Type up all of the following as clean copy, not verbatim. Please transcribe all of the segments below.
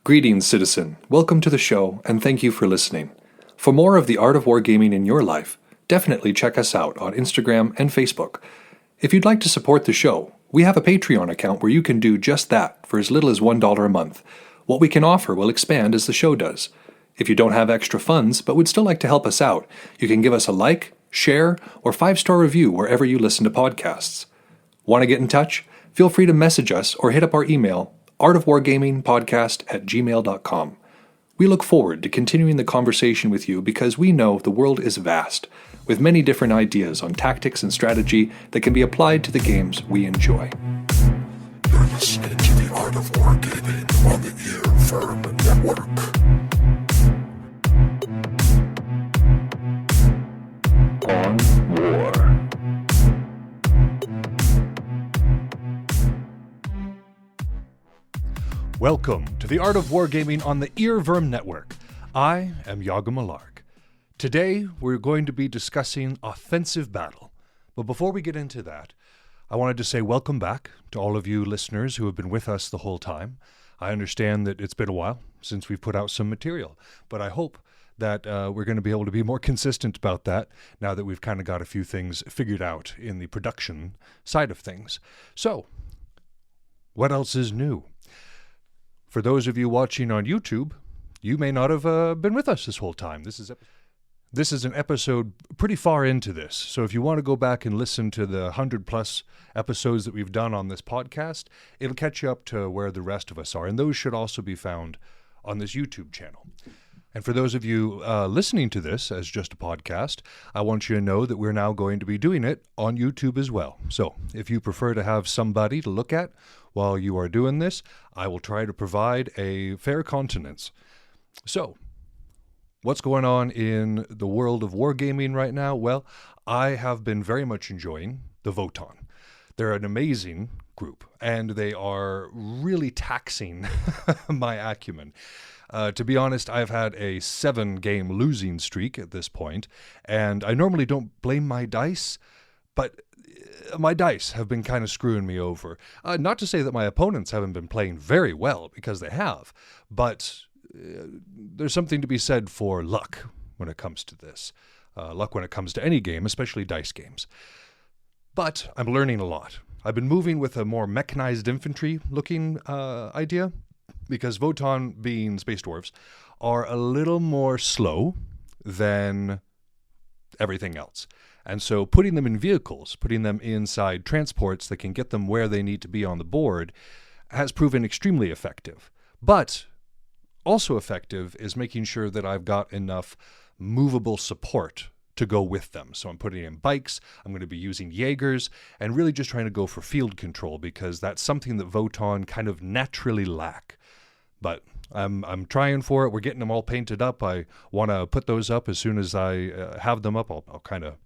Greetings, citizen. Welcome to the show, and thank you for listening. For more of the art of wargaming in your life, definitely check us out on Instagram and Facebook. If you'd like to support the show, we have a Patreon account where you can do just that for as little as $1 a month. What we can offer will expand as the show does. If you don't have extra funds but would still like to help us out, you can give us a like, share, or 5-star review wherever you listen to podcasts. Want to get in touch? Feel free to message us or hit up our email, artofwargamingpodcast@gmail.com. We look forward to continuing the conversation with you because we know the world is vast, with many different ideas on tactics and strategy that can be applied to the games we enjoy. You're listening to the Art of Wargaming on the Ear Firm Network. On War. Welcome to the Art of Wargaming on the Earworm Network. I am Malark. Today we're going to be discussing offensive battle. But before we get into that, I wanted to say welcome back to all of you listeners who have been with us the whole time. I understand that it's been a while since we've put out some material, but I hope that we're going to be able to be more consistent about that now that we've kind of got a few things figured out in the production side of things. So, what else is new? For those of you watching on YouTube, you may not have been with us this whole time. This is an episode pretty far into this, so if you want to go back and listen to the 100-plus episodes that we've done on this podcast, it'll catch you up to where the rest of us are, and those should also be found on this YouTube channel. And for those of you listening to this as just a podcast, I want you to know that we're now going to be doing it on YouTube as well. So if you prefer to have somebody to look at while you are doing this, I will try to provide a fair countenance. So, what's going on in the world of wargaming right now? Well, I have been very much enjoying the Votann. They're an amazing group, and they are really taxing my acumen. To be honest, I've had a 7-game losing streak at this point, and I normally don't blame my dice, but my dice have been kind of screwing me over. Not to say that my opponents haven't been playing very well, because they have, but there's something to be said for luck when it comes to this. Luck when it comes to any game, especially dice games. But I'm learning a lot. I've been moving with a more mechanized infantry-looking idea, because Votann, being space dwarves, are a little more slow than everything else. And so putting them in vehicles, putting them inside transports that can get them where they need to be on the board, has proven extremely effective. But also effective is making sure that I've got enough movable support to go with them. So I'm putting in bikes, I'm going to be using Jaegers, and really just trying to go for field control, because that's something that Votann kind of naturally lack. But I'm trying for it. We're getting them all painted up. I want to put those up as soon as I have them up. I'll kind of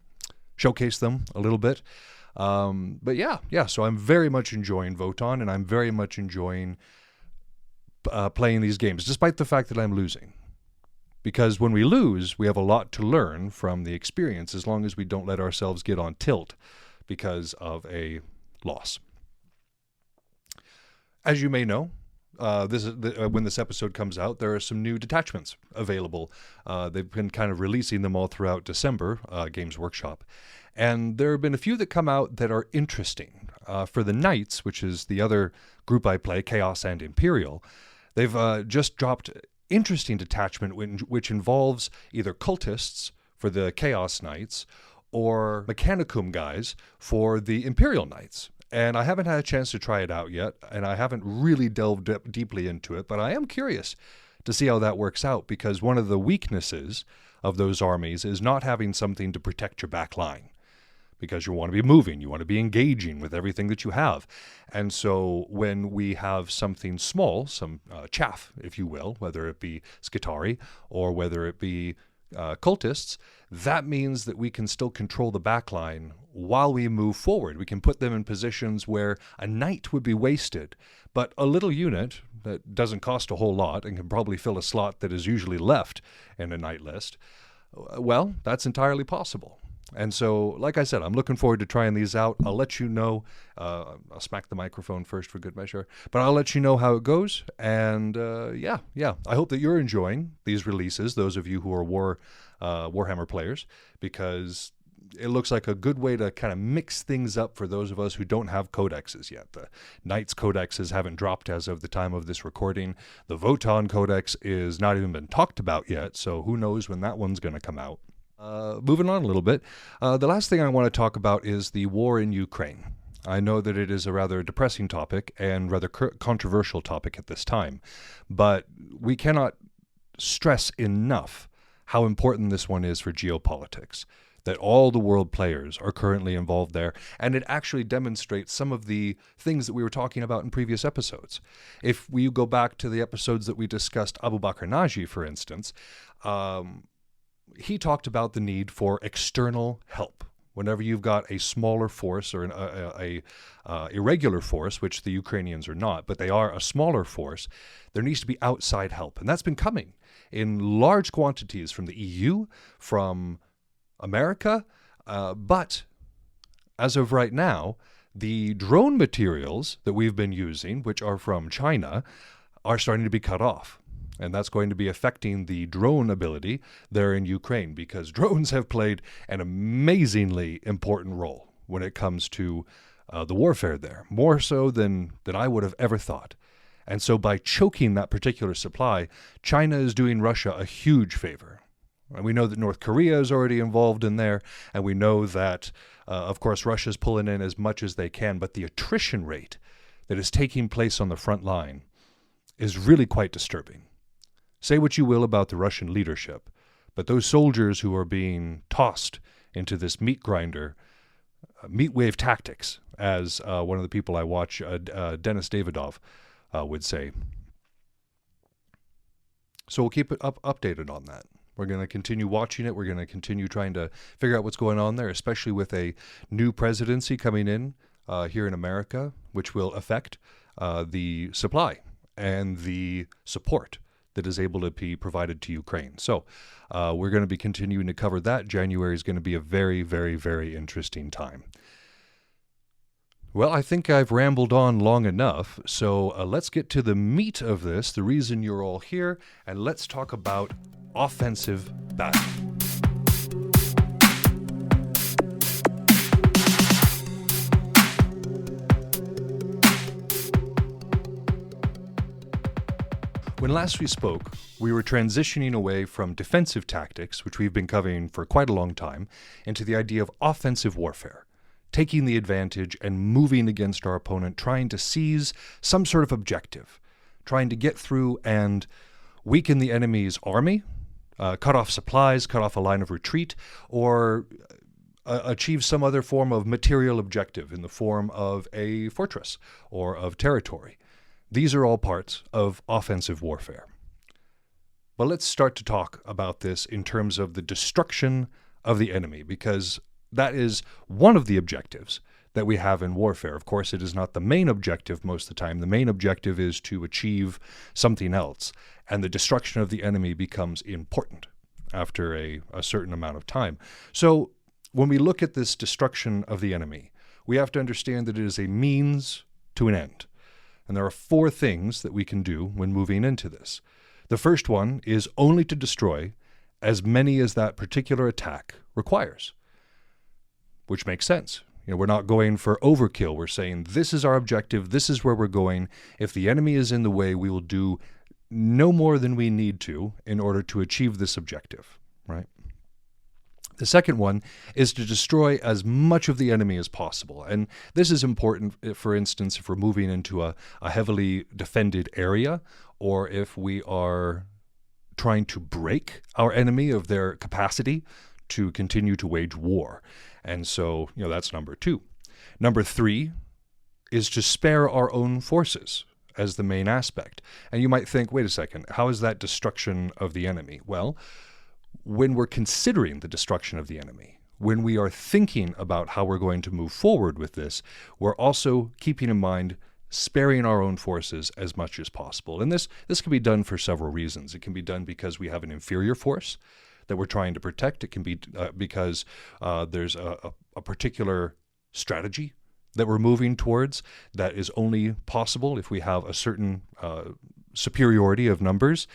showcase them a little bit. But yeah, so I'm very much enjoying Votann, and I'm very much enjoying playing these games, despite the fact that I'm losing. Because when we lose, we have a lot to learn from the experience, as long as we don't let ourselves get on tilt because of a loss. As you may know, when this episode comes out, there are some new detachments available. They've been kind of releasing them all throughout December, Games Workshop. And there have been a few that come out that are interesting. For the Knights, which is the other group I play, Chaos and Imperial, they've just dropped interesting detachment which involves either cultists for the Chaos Knights or Mechanicum guys for the Imperial Knights. And I haven't had a chance to try it out yet, and I haven't really delved deeply into it, but I am curious to see how that works out, because one of the weaknesses of those armies is not having something to protect your back line, because you want to be moving, you want to be engaging with everything that you have. And so when we have something small, some chaff, if you will, whether it be Skitarii or whether it be cultists, that means that we can still control the backline while we move forward. We can put them in positions where a knight would be wasted, but a little unit that doesn't cost a whole lot and can probably fill a slot that is usually left in a knight list, well, that's entirely possible. And so, like I said, I'm looking forward to trying these out. I'll let you know. I'll smack the microphone first for good measure. But I'll let you know how it goes. And yeah. I hope that you're enjoying these releases, those of you who are Warhammer players, because it looks like a good way to kind of mix things up for those of us who don't have codexes yet. The Knights codexes haven't dropped as of the time of this recording. The Votann codex is not even been talked about yet, so who knows when that one's going to come out. Moving on a little bit, the last thing I want to talk about is the war in Ukraine. I know that it is a rather depressing topic and rather controversial topic at this time, but we cannot stress enough how important this one is for geopolitics, that all the world players are currently involved there, and it actually demonstrates some of the things that we were talking about in previous episodes. If we go back to the episodes that we discussed Abu Bakr Naji, for instance, he talked about the need for external help. Whenever you've got a smaller force or a irregular force, which the Ukrainians are not, but they are a smaller force, there needs to be outside help. And that's been coming in large quantities from the EU, from America, but as of right now, the drone materials that we've been using, which are from China, are starting to be cut off. And that's going to be affecting the drone ability there in Ukraine, because drones have played an amazingly important role when it comes to the warfare there, more so than I would have ever thought. And so by choking that particular supply, China is doing Russia a huge favor. And we know that North Korea is already involved in there, and we know that, of course, Russia's pulling in as much as they can, but the attrition rate that is taking place on the front line is really quite disturbing. Say what you will about the Russian leadership, but those soldiers who are being tossed into this meat grinder, meat wave tactics, as one of the people I watch, Denis Davidov, would say. So we'll keep it updated on that. We're going to continue watching it. We're going to continue trying to figure out what's going on there, especially with a new presidency coming in here in America, which will affect the supply and the support that is able to be provided to Ukraine. So we're going to be continuing to cover that. January is going to be a very, very, very interesting time. Well, I think I've rambled on long enough, so let's get to the meat of this, the reason you're all here, and let's talk about offensive battle. When last we spoke, we were transitioning away from defensive tactics, which we've been covering for quite a long time, into the idea of offensive warfare, taking the advantage and moving against our opponent, trying to seize some sort of objective, trying to get through and weaken the enemy's army, cut off supplies, cut off a line of retreat, or achieve some other form of material objective in the form of a fortress or of territory. These are all parts of offensive warfare. But let's start to talk about this in terms of the destruction of the enemy, because that is one of the objectives that we have in warfare. Of course, it is not the main objective most of the time. The main objective is to achieve something else, and the destruction of the enemy becomes important after a certain amount of time. So when we look at this destruction of the enemy, we have to understand that it is a means to an end. And there are 4 things that we can do when moving into this. The first one is only to destroy as many as that particular attack requires, which makes sense. We're not going for overkill. We're saying this is our objective, this is where we're going. If the enemy is in the way, we will do no more than we need to in order to achieve this objective, right? The second one is to destroy as much of the enemy as possible. And this is important, for instance, if we're moving into a heavily defended area, or if we are trying to break our enemy of their capacity to continue to wage war. And so, that's number 2. Number 3 is to spare our own forces as the main aspect. And you might think, wait a second, how is that destruction of the enemy? Well, when we're considering the destruction of the enemy, when we are thinking about how we're going to move forward with this, we're also keeping in mind sparing our own forces as much as possible. And this can be done for several reasons. It can be done because we have an inferior force that we're trying to protect. It can be because there's a particular strategy that we're moving towards that is only possible if we have a certain superiority of numbers.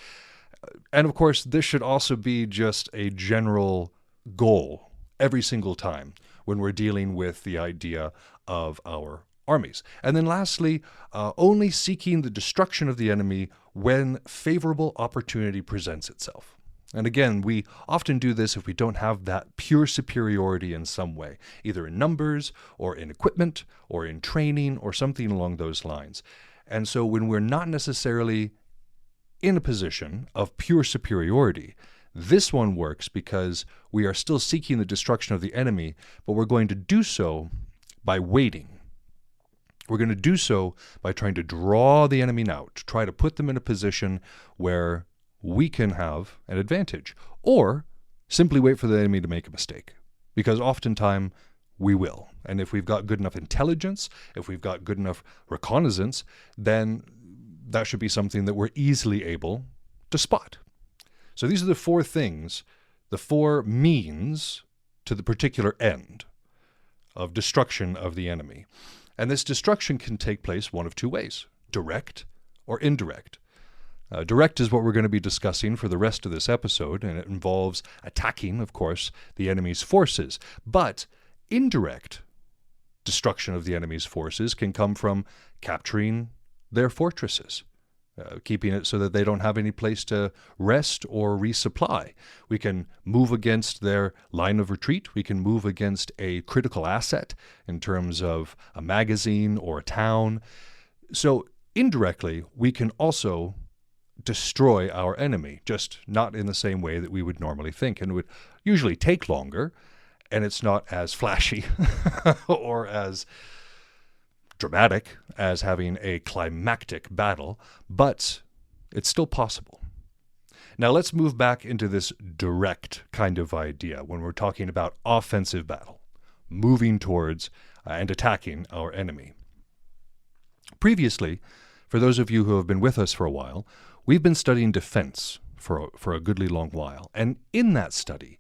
And of course, this should also be just a general goal every single time when we're dealing with the idea of our armies. And then lastly, only seeking the destruction of the enemy when favorable opportunity presents itself. And again, we often do this if we don't have that pure superiority in some way, either in numbers or in equipment or in training or something along those lines. And so when we're not necessarily in a position of pure superiority, this one works because we are still seeking the destruction of the enemy, but we're going to do so by waiting. We're going to do so by trying to draw the enemy out, to try to put them in a position where we can have an advantage, or simply wait for the enemy to make a mistake, because oftentimes we will. And if we've got good enough intelligence, if we've got good enough reconnaissance, then that should be something that we're easily able to spot. So these are the four things, the four means to the particular end of destruction of the enemy. And this destruction can take place one of two ways: direct or indirect. Direct is what we're going to be discussing for the rest of this episode, and it involves attacking, of course, the enemy's forces. But indirect destruction of the enemy's forces can come from capturing their fortresses, keeping it so that they don't have any place to rest or resupply. We can move against their line of retreat. We can move against a critical asset in terms of a magazine or a town. So indirectly, we can also destroy our enemy, just not in the same way that we would normally think. And it would usually take longer, and it's not as flashy or as dramatic as having a climactic battle, but it's still possible. Now let's move back into this direct kind of idea when we're talking about offensive battle, moving towards and attacking our enemy. Previously, for those of you who have been with us for a while, we've been studying defense for a goodly long while. And in that study,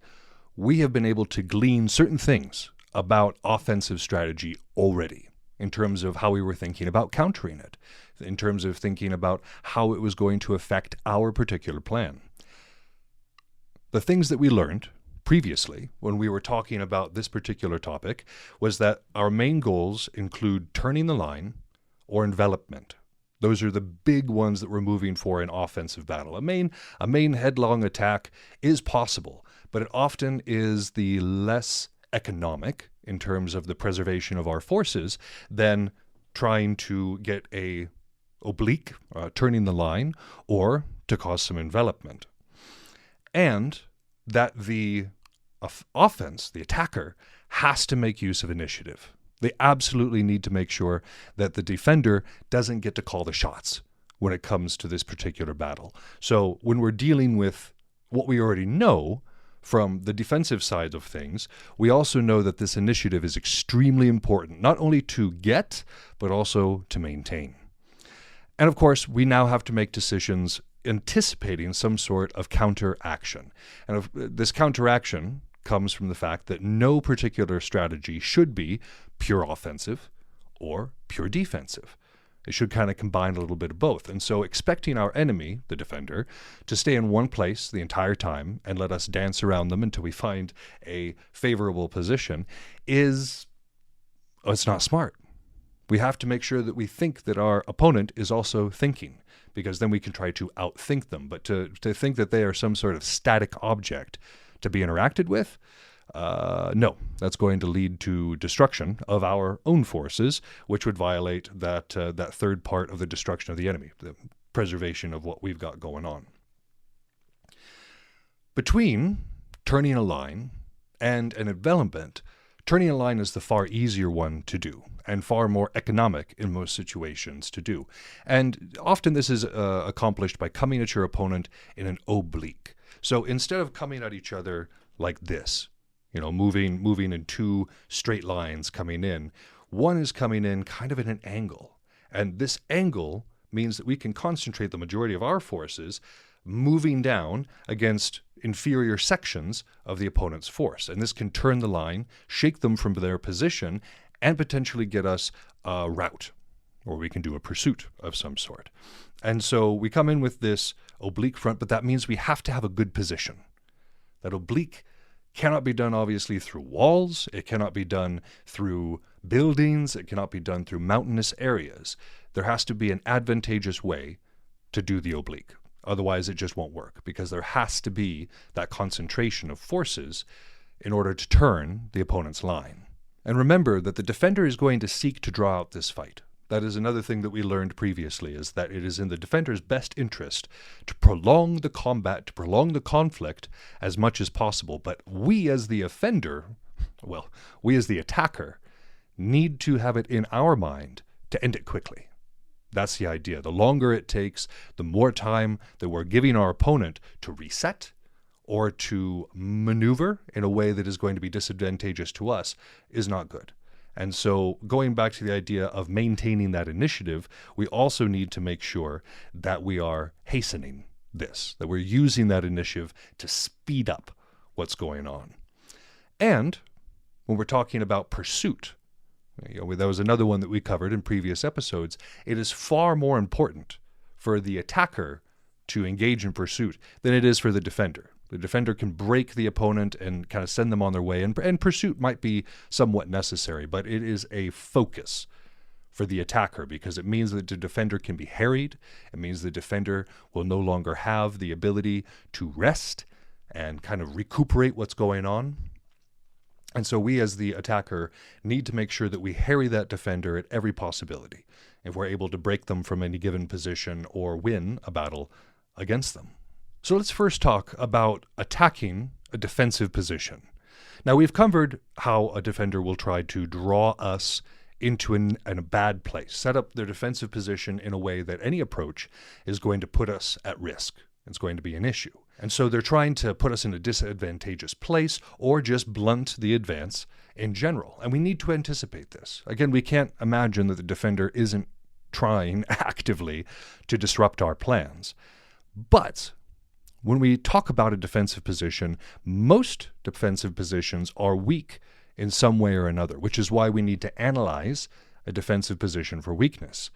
we have been able to glean certain things about offensive strategy already, in terms of how we were thinking about countering it, in terms of thinking about how it was going to affect our particular plan. The things that we learned previously when we were talking about this particular topic was that our main goals include turning the line or envelopment. Those are the big ones that we're moving for in offensive battle. A main headlong attack is possible, but it often is the less economic in terms of the preservation of our forces than trying to get a oblique, turning the line, or to cause some envelopment. And that the offense, the attacker, has to make use of initiative. They absolutely need to make sure that the defender doesn't get to call the shots when it comes to this particular battle. So when we're dealing with what we already know from the defensive side of things, we also know that this initiative is extremely important, not only to get, but also to maintain. And of course, we now have to make decisions anticipating some sort of counteraction. And this counteraction comes from the fact that no particular strategy should be pure offensive or pure defensive. It should kind of combine a little bit of both. And so expecting our enemy, the defender, to stay in one place the entire time and let us dance around them until we find a favorable position it's not smart. We have to make sure that we think that our opponent is also thinking, because then we can try to outthink them. But to think that they are some sort of static object to be interacted with, no, that's going to lead to destruction of our own forces, which would violate that third part of the destruction of the enemy, the preservation of what we've got going on. Between turning a line and an envelopment, turning a line is the far easier one to do and far more economic in most situations to do. And often this is accomplished by coming at your opponent in an oblique. So instead of coming at each other like this, moving in two straight lines coming in, one is coming in kind of at an angle. And this angle means that we can concentrate the majority of our forces moving down against inferior sections of the opponent's force. And this can turn the line, shake them from their position, and potentially get us a rout, or we can do a pursuit of some sort. And so we come in with this oblique front, but that means we have to have a good position. That oblique cannot be done obviously through walls, it cannot be done through buildings, it cannot be done through mountainous areas. There has to be an advantageous way to do the oblique. Otherwise it just won't work, because there has to be that concentration of forces in order to turn the opponent's line. And remember that the defender is going to seek to draw out this fight. That is another thing that we learned previously, is that it is in the defender's best interest to prolong the combat, to prolong the conflict as much as possible. But we as the offender, we as the attacker, need to have it in our mind to end it quickly. That's the idea. The longer it takes, the more time that we're giving our opponent to reset or to maneuver in a way that is going to be disadvantageous to us is not good. And so going back to the idea of maintaining that initiative, we also need to make sure that we are hastening this, that we're using that initiative to speed up what's going on. And when we're talking about pursuit, that was another one that we covered in previous episodes, it is far more important for the attacker to engage in pursuit than it is for the defender. The defender can break the opponent and kind of send them on their way, and pursuit might be somewhat necessary, but it is a focus for the attacker because it means that the defender can be harried. It means the defender will no longer have the ability to rest and kind of recuperate what's going on. And so we as the attacker need to make sure that we harry that defender at every possibility if we're able to break them from any given position or win a battle against them. So let's first talk about attacking a defensive position. Now we've covered how a defender will try to draw us into a bad place, set up their defensive position in a way that any approach is going to put us at risk. It's going to be an issue. And so they're trying to put us in a disadvantageous place or just blunt the advance in general. And we need to anticipate this. Again, we can't imagine that the defender isn't trying actively to disrupt our plans. But when we talk about a defensive position, most defensive positions are weak in some way or another, which is why we need to analyze a defensive position for weakness.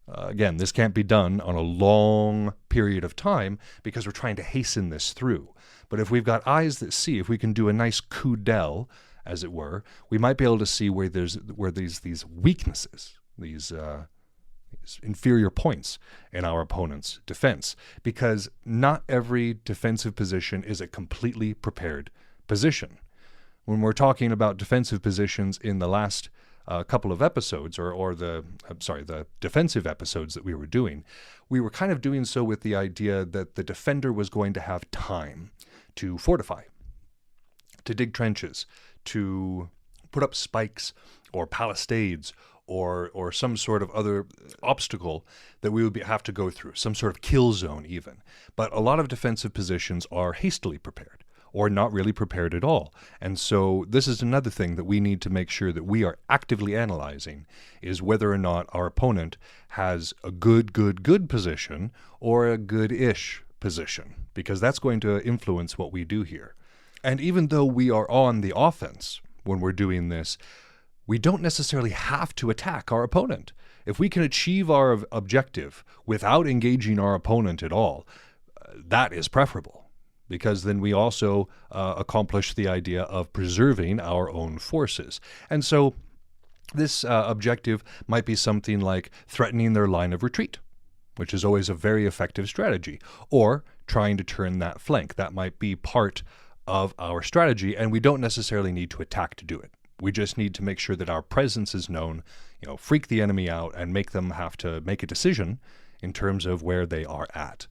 Again, this can't be done on a long period of time because we're trying to hasten this through. But if we've got eyes that see, if we can do a nice coup d'eil, as it were, we might be able to see where these weaknesses, these inferior points in our opponent's defense, because not every defensive position is a completely prepared position. When we're talking about defensive positions in the last couple of episodes, the defensive episodes that we were doing, we were kind of doing so with the idea that the defender was going to have time to fortify, to dig trenches, to put up spikes or palisades or some sort of other obstacle that we would have to go through, some sort of kill zone even. But a lot of defensive positions are hastily prepared or not really prepared at all. And so this is another thing that we need to make sure that we are actively analyzing, is whether or not our opponent has a good position or a good-ish position, because that's going to influence what we do here. And even though we are on the offense when we're doing this, we don't necessarily have to attack our opponent. If we can achieve our objective without engaging our opponent at all, that is preferable, because then we also accomplish the idea of preserving our own forces. And so this objective might be something like threatening their line of retreat, which is always a very effective strategy, or trying to turn that flank. That might be part of our strategy, and we don't necessarily need to attack to do it. We just need to make sure that our presence is known, freak the enemy out and make them have to make a decision in terms of where they are at.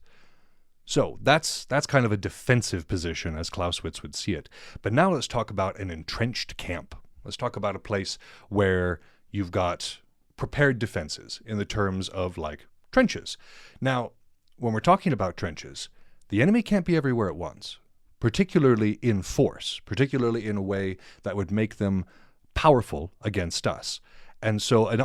So that's kind of a defensive position as Clausewitz would see it. But now let's talk about an entrenched camp. Let's talk about a place where you've got prepared defenses in the terms of like trenches. Now, when we're talking about trenches, the enemy can't be everywhere at once, particularly in force, particularly in a way that would make them powerful against us. And so an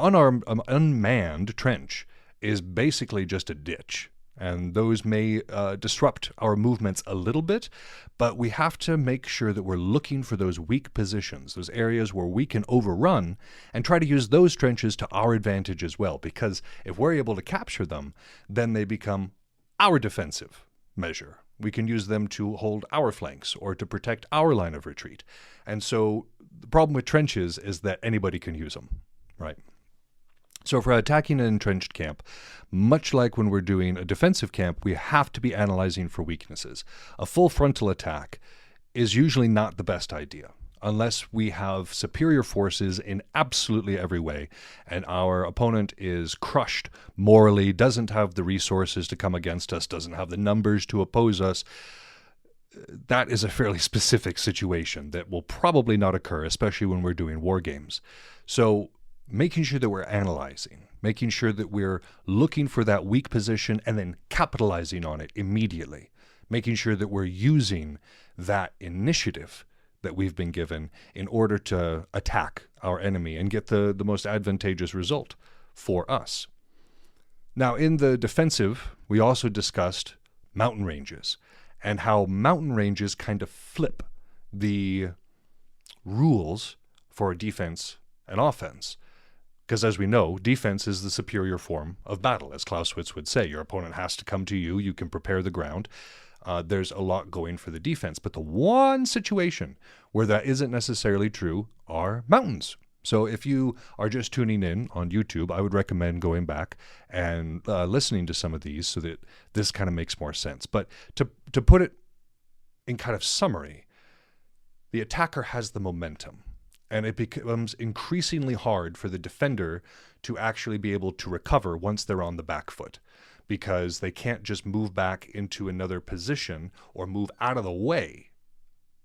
unmanned trench is basically just a ditch. And those may disrupt our movements a little bit, but we have to make sure that we're looking for those weak positions, those areas where we can overrun, and try to use those trenches to our advantage as well. Because if we're able to capture them, then they become our defensive measure. We can use them to hold our flanks or to protect our line of retreat. And so the problem with trenches is that anybody can use them, right? So for attacking an entrenched camp, much like when we're doing a defensive camp, we have to be analyzing for weaknesses. A full frontal attack is usually not the best idea unless we have superior forces in absolutely every way and our opponent is crushed morally, doesn't have the resources to come against us, doesn't have the numbers to oppose us. That is a fairly specific situation that will probably not occur, especially when we're doing war games. So making sure that we're analyzing, making sure that we're looking for that weak position and then capitalizing on it immediately, making sure that we're using that initiative that we've been given in order to attack our enemy and get the most advantageous result for us. Now, in the defensive, we also discussed mountain ranges and how mountain ranges kind of flip the rules for defense and offense. Because as we know, defense is the superior form of battle. As Clausewitz would say, your opponent has to come to you, you can prepare the ground. There's a lot going for the defense. But the one situation where that isn't necessarily true are mountains. So if you are just tuning in on YouTube, I would recommend going back and listening to some of these so that this kind of makes more sense. But to put it in kind of summary, the attacker has the momentum. And it becomes increasingly hard for the defender to actually be able to recover once they're on the back foot, because they can't just move back into another position or move out of the way.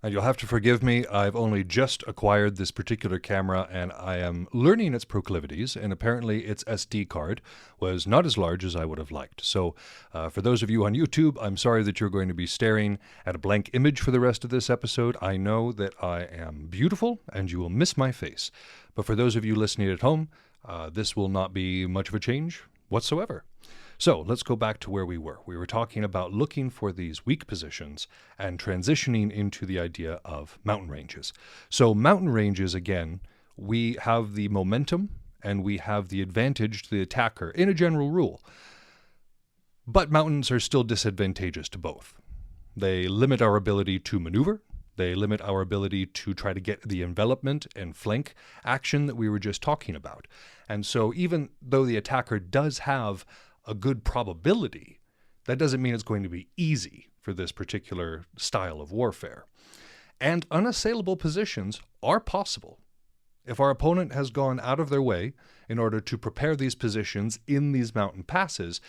And you'll have to forgive me, I've only just acquired this particular camera and I am learning its proclivities, and apparently its SD card was not as large as I would have liked. So for those of you on YouTube, I'm sorry that you're going to be staring at a blank image for the rest of this episode. I know that I am beautiful and you will miss my face. But for those of you listening at home, this will not be much of a change whatsoever. So let's go back to where we were. We were talking about looking for these weak positions and transitioning into the idea of mountain ranges. So mountain ranges, again, we have the momentum and we have the advantage to the attacker in a general rule. But mountains are still disadvantageous to both. They limit our ability to maneuver. They limit our ability to try to get the envelopment and flank action that we were just talking about. And so even though the attacker does have a good probability, that doesn't mean it's going to be easy for this particular style of warfare. And unassailable positions are possible. If our opponent has gone out of their way in order to prepare these positions in these mountain passes,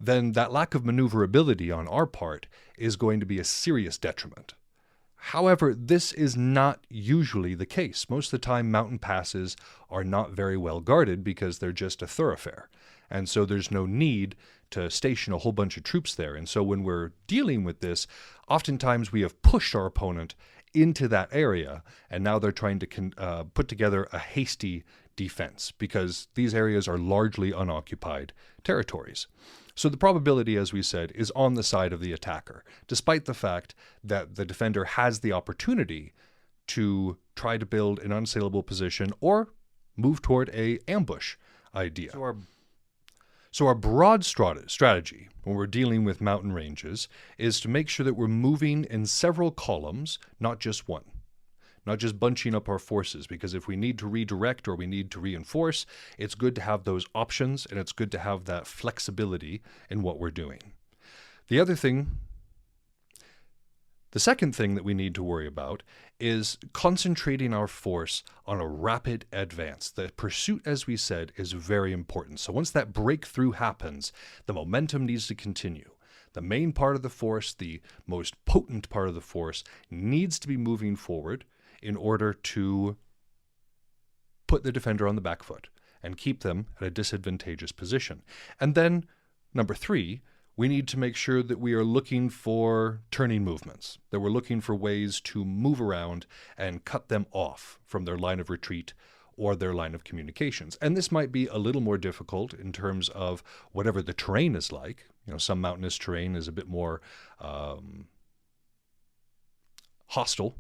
then that lack of maneuverability on our part is going to be a serious detriment. However, this is not usually the case. Most of the time, mountain passes are not very well guarded because they're just a thoroughfare. And so there's no need to station a whole bunch of troops there. And so when we're dealing with this, oftentimes we have pushed our opponent into that area, and now they're trying to put together a hasty defense because these areas are largely unoccupied territories. So the probability, as we said, is on the side of the attacker, despite the fact that the defender has the opportunity to try to build an unassailable position or move toward an ambush idea. So our broad strategy when we're dealing with mountain ranges is to make sure that we're moving in several columns, not just one. Not just bunching up our forces, because if we need to redirect or we need to reinforce, it's good to have those options and it's good to have that flexibility in what we're doing. The second thing that we need to worry about is concentrating our force on a rapid advance. The pursuit, as we said, is very important. So once that breakthrough happens, the momentum needs to continue. The main part of the force, the most potent part of the force, needs to be moving forward in order to put the defender on the back foot and keep them at a disadvantageous position. And then, number 3, we need to make sure that we are looking for turning movements, that we're looking for ways to move around and cut them off from their line of retreat or their line of communications. And this might be a little more difficult in terms of whatever the terrain is like. Some mountainous terrain is a bit more hostile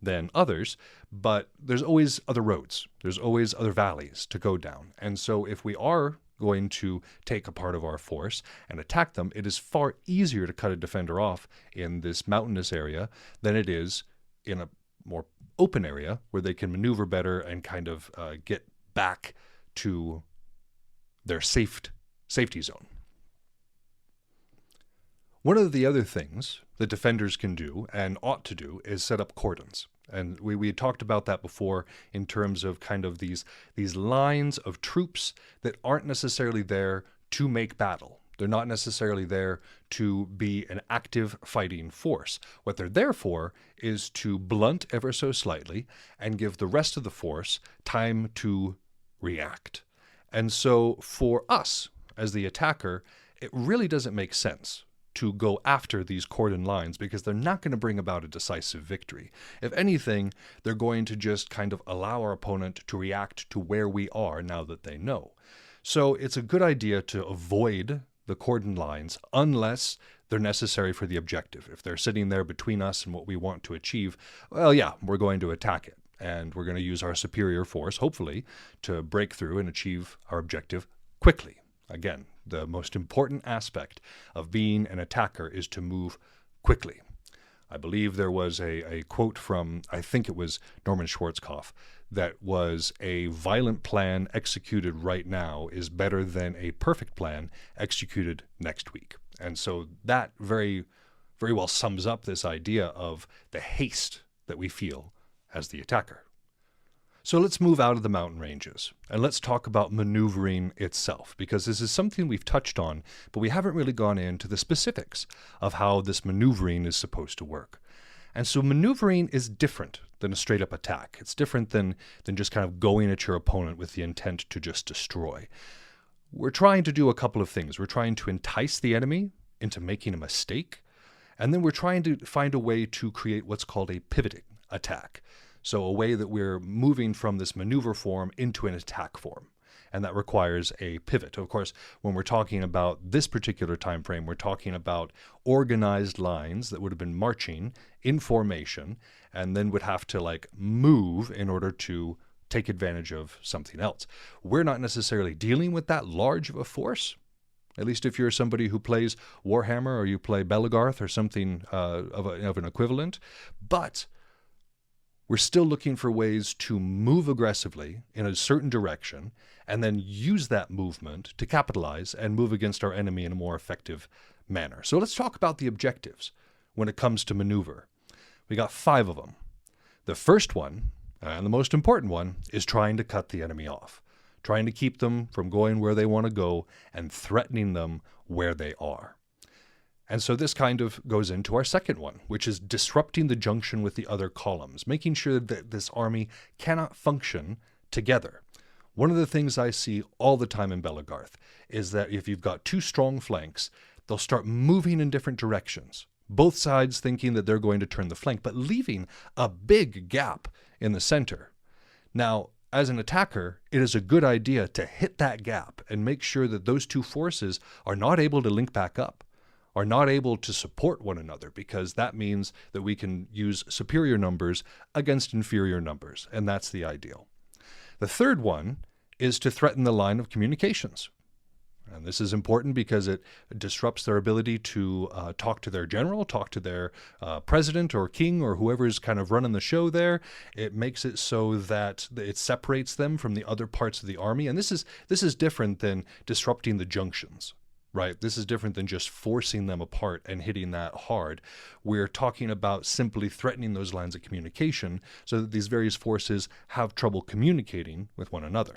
than others, but there's always other roads. There's always other valleys to go down. And so if we are going to take a part of our force and attack them, it is far easier to cut a defender off in this mountainous area than it is in a more open area where they can maneuver better and kind of get back to their safety zone. One of the other things that defenders can do and ought to do is set up cordons. And we had talked about that before in terms of kind of these lines of troops that aren't necessarily there to make battle. They're not necessarily there to be an active fighting force. What they're there for is to blunt ever so slightly and give the rest of the force time to react. And so for us, as the attacker, it really doesn't make sense to go after these cordon lines because they're not going to bring about a decisive victory. If anything, they're going to just kind of allow our opponent to react to where we are now that they know. So it's a good idea to avoid the cordon lines unless they're necessary for the objective. If they're sitting there between us and what we want to achieve, well, yeah, we're going to attack it. And we're going to use our superior force, hopefully, to break through and achieve our objective quickly. Again, the most important aspect of being an attacker is to move quickly. I believe there was a quote from, I think it was Norman Schwarzkopf, that was a violent plan executed right now is better than a perfect plan executed next week. And so that very, very well sums up this idea of the haste that we feel as the attacker. So let's move out of the mountain ranges and let's talk about maneuvering itself, because this is something we've touched on, but we haven't really gone into the specifics of how this maneuvering is supposed to work. And so maneuvering is different than a straight up attack. It's different than just kind of going at your opponent with the intent to just destroy. We're trying to do a couple of things. We're trying to entice the enemy into making a mistake, and then we're trying to find a way to create what's called a pivoting attack. So a way that we're moving from this maneuver form into an attack form. And that requires a pivot. Of course, when we're talking about this particular time frame, we're talking about organized lines that would have been marching in formation and then would have to move in order to take advantage of something else. We're not necessarily dealing with that large of a force, at least if you're somebody who plays Warhammer or you play Bellegarth or something of an equivalent, but we're still looking for ways to move aggressively in a certain direction and then use that movement to capitalize and move against our enemy in a more effective manner. So let's talk about the objectives when it comes to maneuver. We got 5 of them. The first one, and the most important one, is trying to cut the enemy off, trying to keep them from going where they want to go and threatening them where they are. And so this kind of goes into our second one, which is disrupting the junction with the other columns, making sure that this army cannot function together. One of the things I see all the time in Bellegarth is that if you've got 2 strong flanks, they'll start moving in different directions, both sides thinking that they're going to turn the flank, but leaving a big gap in the center. Now, as an attacker, it is a good idea to hit that gap and make sure that those 2 forces are not able to link back up, are not able to support one another, because that means that we can use superior numbers against inferior numbers, and that's the ideal. The third one is to threaten the line of communications. And this is important because it disrupts their ability to talk to their general, talk to their president or king or whoever is kind of running the show there. It makes it so that it separates them from the other parts of the army. And this is different than disrupting the junctions. Right? This is different than just forcing them apart and hitting that hard. We're talking about simply threatening those lines of communication so that these various forces have trouble communicating with one another.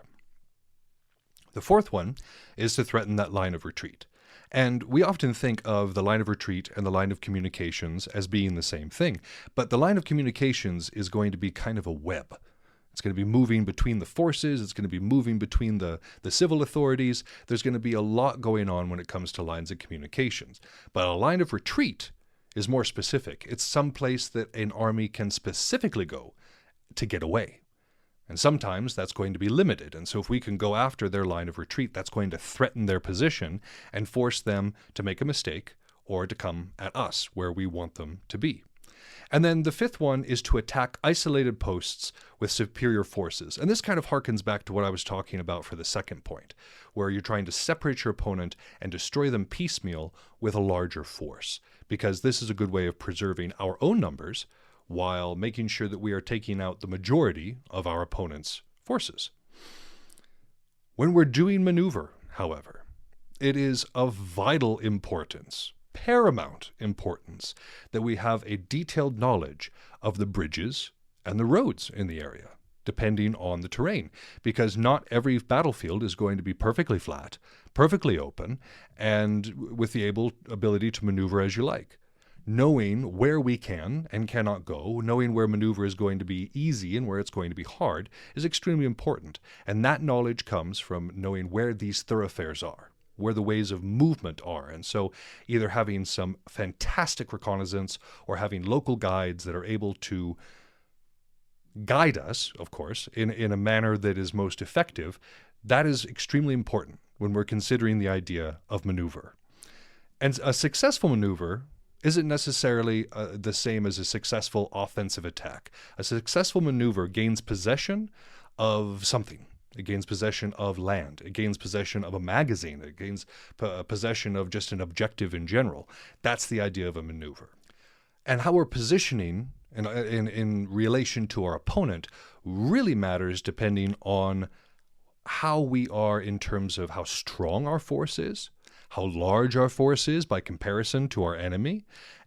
The fourth one is to threaten that line of retreat. And we often think of the line of retreat and the line of communications as being the same thing. But the line of communications is going to be kind of a web. It's going to be moving between the forces. It's going to be moving between the civil authorities. There's going to be a lot going on when it comes to lines of communications. But a line of retreat is more specific. It's some place that an army can specifically go to get away. And sometimes that's going to be limited. And so if we can go after their line of retreat, that's going to threaten their position and force them to make a mistake or to come at us where we want them to be. And then the fifth one is to attack isolated posts with superior forces. And this kind of harkens back to what I was talking about for the second point, where you're trying to separate your opponent and destroy them piecemeal with a larger force, because this is a good way of preserving our own numbers while making sure that we are taking out the majority of our opponent's forces. When we're doing maneuver, however, it is of vital importance, paramount importance, that we have a detailed knowledge of the bridges and the roads in the area, depending on the terrain, because not every battlefield is going to be perfectly flat, perfectly open, and with the ability to maneuver as you like. Knowing where we can and cannot go, knowing where maneuver is going to be easy and where it's going to be hard, is extremely important. And that knowledge comes from knowing where these thoroughfares are, where the ways of movement are. And so either having some fantastic reconnaissance or having local guides that are able to guide us, of course, in a manner that is most effective, that is extremely important when we're considering the idea of maneuver. And a successful maneuver isn't necessarily the same as a successful offensive attack. A successful maneuver gains possession of something. It gains possession of land. It gains possession of a magazine. It gains possession of just an objective in general. That's the idea of a maneuver. And how we're positioning in relation to our opponent really matters depending on how we are in terms of how strong our force is, how large our force is by comparison to our enemy,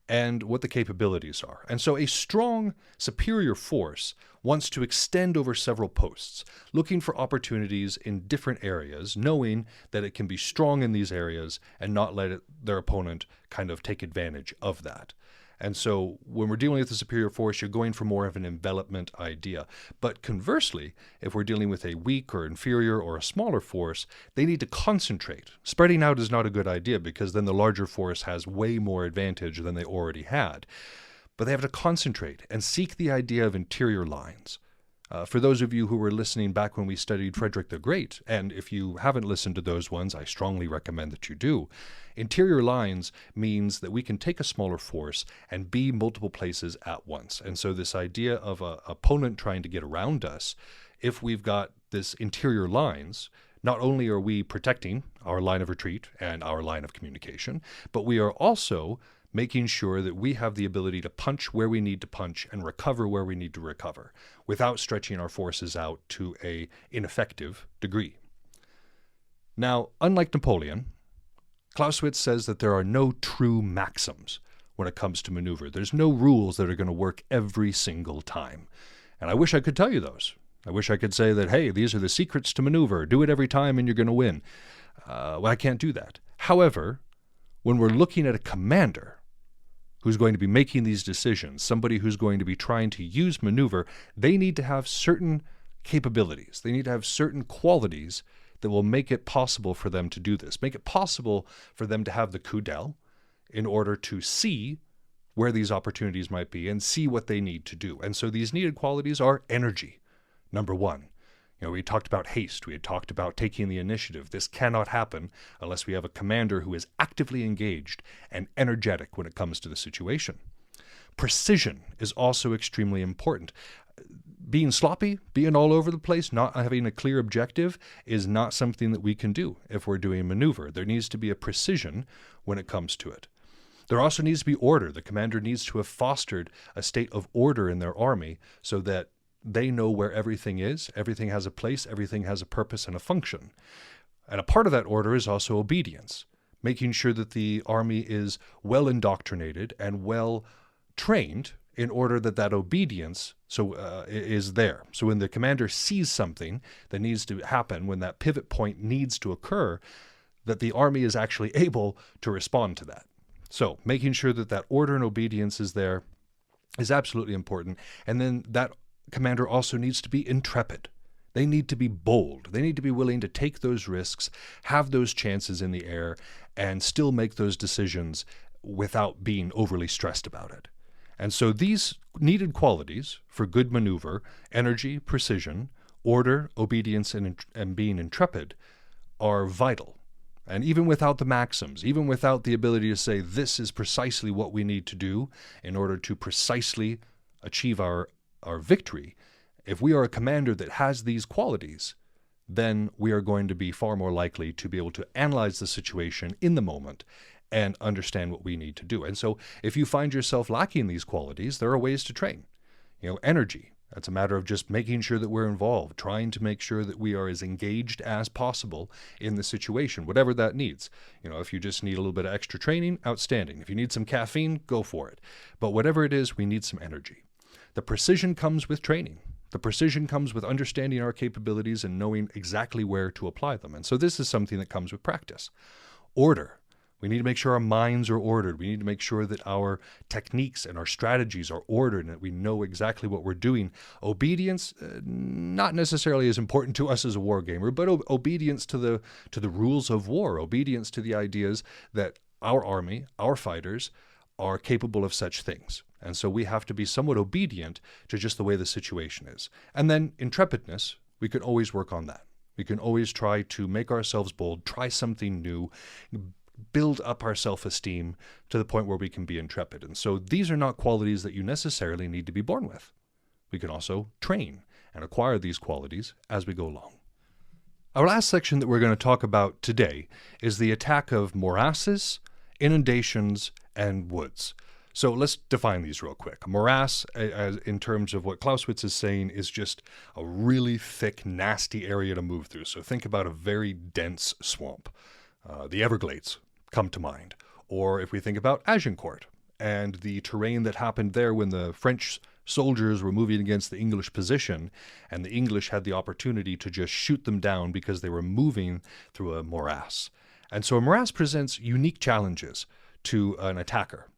and what the capabilities are. And so a strong, superior force wants to extend over several posts, looking for opportunities in different areas, knowing that it can be strong in these areas and not let their opponent kind of take advantage of that. And so when we're dealing with a superior force, you're going for more of an envelopment idea. But conversely, if we're dealing with a weak or inferior or a smaller force, they need to concentrate. Spreading out is not a good idea because then the larger force has way more advantage than they already had. But they have to concentrate and seek the idea of interior lines. For those of you who were listening back when we studied Frederick the Great, and if you haven't listened to those ones, I strongly recommend that you do. Interior lines means that we can take a smaller force and be multiple places at once. And so this idea of an opponent trying to get around us, if we've got this interior lines, not only are we protecting our line of retreat and our line of communication, but we are also making sure that we have the ability to punch where we need to punch and recover where we need to recover without stretching our forces out to an ineffective degree. Now, unlike Napoleon, Clausewitz says that there are no true maxims when it comes to maneuver. There's no rules that are going to work every single time. And I wish I could tell you those. I wish I could say that, hey, these are the secrets to maneuver. Do it every time and you're going to win. Well, I can't do that. However, when we're looking at a commander who's going to be making these decisions, somebody who's going to be trying to use maneuver, they need to have certain capabilities. They need to have certain qualities that will make it possible for them to do this, make it possible for them to have the coup d'etat in order to see where these opportunities might be and see what they need to do. And so these needed qualities are energy, number one. We talked about haste. We had talked about taking the initiative. This cannot happen unless we have a commander who is actively engaged and energetic when it comes to the situation. Precision is also extremely important. Being sloppy, being all over the place, not having a clear objective is not something that we can do if we're doing maneuver. There needs to be a precision when it comes to it. There also needs to be order. The commander needs to have fostered a state of order in their army so that they know where everything is, everything has a place, everything has a purpose and a function. And a part of that order is also obedience, making sure that the army is well indoctrinated and well trained in order that that obedience is there. So when the commander sees something that needs to happen, when that pivot point needs to occur, that the army is actually able to respond to that. So making sure that that order and obedience is there is absolutely important. And then that commander also needs to be intrepid. They need to be bold. They need to be willing to take those risks, have those chances in the air, and still make those decisions without being overly stressed about it. And so these needed qualities for good maneuver, energy, precision, order, obedience, and being intrepid are vital. And even without the maxims, even without the ability to say this is precisely what we need to do in order to precisely achieve our victory, if we are a commander that has these qualities, then we are going to be far more likely to be able to analyze the situation in the moment and understand what we need to do. And so if you find yourself lacking these qualities, there are ways to train. Energy. That's a matter of just making sure that we're involved, trying to make sure that we are as engaged as possible in the situation, whatever that needs. If you just need a little bit of extra training, outstanding. If you need some caffeine, go for it. But whatever it is, we need some energy. The precision comes with training. The precision comes with understanding our capabilities and knowing exactly where to apply them. And so this is something that comes with practice. Order. We need to make sure our minds are ordered. We need to make sure that our techniques and our strategies are ordered and that we know exactly what we're doing. Obedience, not necessarily as important to us as a war gamer, but obedience to the rules of war, obedience to the ideas that our army, our fighters, are capable of such things. And so we have to be somewhat obedient to just the way the situation is. And then intrepidness, we can always work on that. We can always try to make ourselves bold, try something new, build up our self-esteem to the point where we can be intrepid. And so these are not qualities that you necessarily need to be born with. We can also train and acquire these qualities as we go along. Our last section that we're going to talk about today is the attack of morasses, inundations, and woods. So let's define these real quick. A morass, as in terms of what Clausewitz is saying, is just a really thick, nasty area to move through. So think about a very dense swamp. The Everglades come to mind. Or if we think about Agincourt and the terrain that happened there when the French soldiers were moving against the English position, and the English had the opportunity to just shoot them down because they were moving through a morass. And so a morass presents unique challenges to an attacker.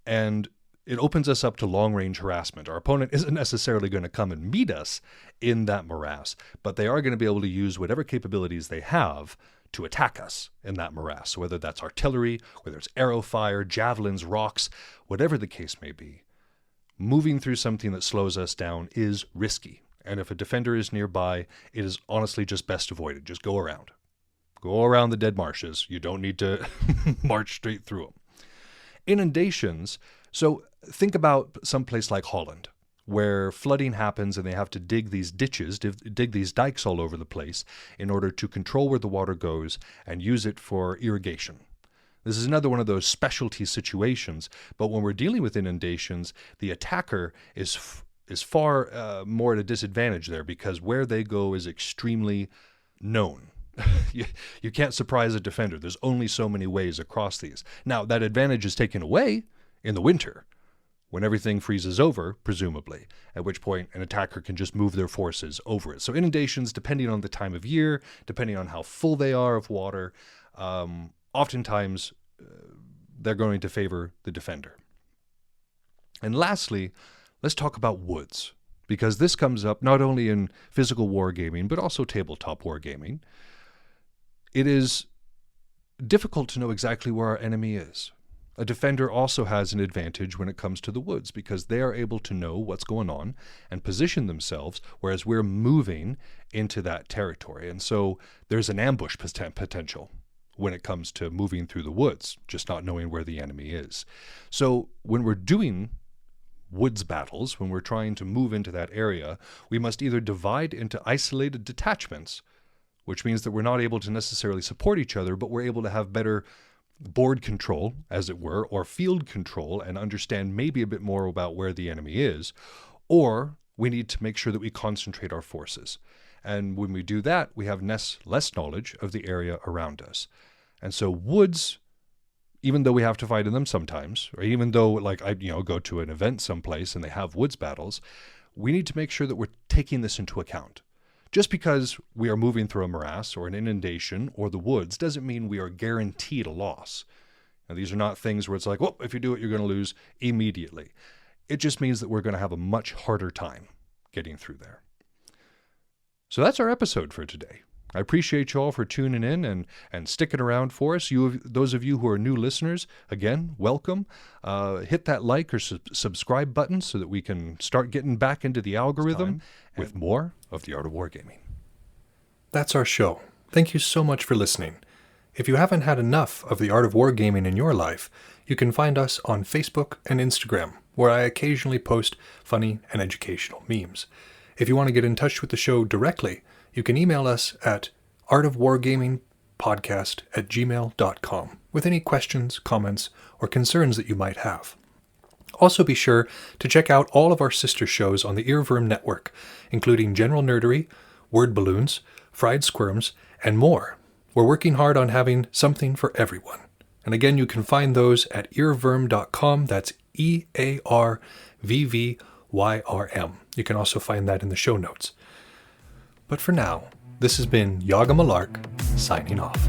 And it opens us up to long-range harassment. Our opponent isn't necessarily going to come and meet us in that morass, but they are going to be able to use whatever capabilities they have to attack us in that morass. So whether that's artillery, whether it's arrow fire, javelins, rocks, whatever the case may be, moving through something that slows us down is risky. And if a defender is nearby, it is honestly just best avoided. Just go around. Go around the dead marshes. You don't need to march straight through them. Inundations. So think about someplace like Holland, where flooding happens and they have to dig these ditches, dig these dikes all over the place in order to control where the water goes and use it for irrigation. This is another one of those specialty situations, but when we're dealing with inundations, the attacker is far more at a disadvantage there because where they go is extremely known. You can't surprise a defender. There's only so many ways across these. Now, that advantage is taken away in the winter, when everything freezes over, presumably, at which point an attacker can just move their forces over it. So inundations, depending on the time of year, depending on how full they are of water, oftentimes they're going to favor the defender. And lastly, let's talk about woods, because this comes up not only in physical wargaming, but also tabletop wargaming. It is difficult to know exactly where our enemy is. A defender also has an advantage when it comes to the woods because they are able to know what's going on and position themselves, whereas we're moving into that territory. And so there's an ambush potential when it comes to moving through the woods, just not knowing where the enemy is. So when we're doing woods battles, when we're trying to move into that area, we must either divide into isolated detachments, which means that we're not able to necessarily support each other, but we're able to have better board control, as it were, or field control and understand maybe a bit more about where the enemy is, or we need to make sure that we concentrate our forces. And when we do that, we have less knowledge of the area around us. And so woods, even though we have to fight in them sometimes, or even though I go to an event someplace and they have woods battles, we need to make sure that we're taking this into account. Just because we are moving through a morass or an inundation or the woods doesn't mean we are guaranteed a loss. Now, these are not things where it's like, well, if you do it, you're going to lose immediately. It just means that we're going to have a much harder time getting through there. So that's our episode for today. I appreciate you all for tuning in and sticking around for us. Those of you who are new listeners, again, welcome. Hit that like or subscribe button so that we can start getting back into the algorithm with more of the Art of Wargaming. That's our show. Thank you so much for listening. If you haven't had enough of the Art of Wargaming in your life, you can find us on Facebook and Instagram, where I occasionally post funny and educational memes. If you want to get in touch with the show directly, you can email us at artofwargamingpodcast@gmail.com with any questions, comments, or concerns that you might have. Also be sure to check out all of our sister shows on the Earworm Network, including General Nerdery, Word Balloons, Fried Squirms, and more. We're working hard on having something for everyone. And again, you can find those at earworm.com. That's EARVVYRM. You can also find that in the show notes. But for now, this has been Yaga Malark, signing off.